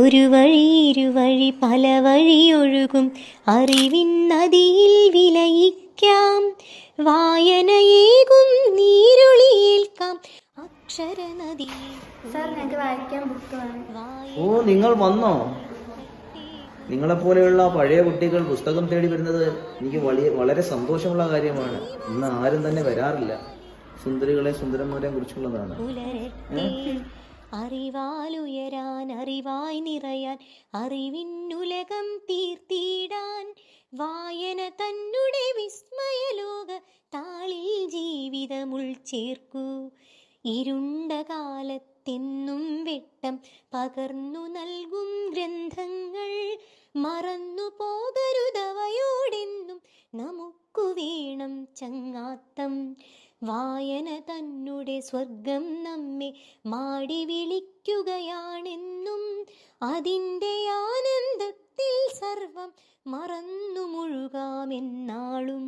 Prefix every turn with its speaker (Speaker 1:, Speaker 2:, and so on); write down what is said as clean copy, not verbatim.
Speaker 1: ഒരു വഴി ഇരുവഴി പല വഴിയൊഴുകും അറിവിൻ നദിയിൽ വിലയിക്കാം. വായനയേകും നീരൊളിയേൽക്കാം അക്ഷരനദി.
Speaker 2: സാർ ഞങ്ങൾക്ക് വായിക്കാൻ ബുക്ക് വേണം.
Speaker 3: ഓ, നിങ്ങൾ വന്നോ? നിങ്ങളെപ്പോലെയുള്ള പഴയ കുട്ടികൾ പുസ്തകം തേടി വരുന്നത് എനിക്ക് വളരെ സന്തോഷമുള്ള കാര്യമാണ്. ഇന്ന് ആരും തന്നെ വരാറില്ല. സുന്ദരികളെ സുന്ദരന്മാരെ കുറിച്ചുള്ളതാണ്.
Speaker 1: അറിവാലുയരാൻ അറിവായി നിറയാൻ അറിവിന്നുലകം തീർത്തിടാൻ വായന തന്നുടെ വിസ്മയലോക താളിൽ ജീവിതമുൾ ചേർക്കൂ. ഇരുണ്ട കാലത്തെന്നും വെട്ടം പകർന്നു നൽകും ഗ്രന്ഥങ്ങൾ മറന്നു പോകരുതവയോടെന്നും നമുക്കു വേണം ചങ്ങാത്തം. വായന തന്നുടെ സ്വർഗം നമ്മെ മാടി വിളിക്കുകയാണെന്നും അതിൻ്റെ ആനന്ദത്തിൽ സർവം മറന്നു മുഴുകാമെന്നാളും.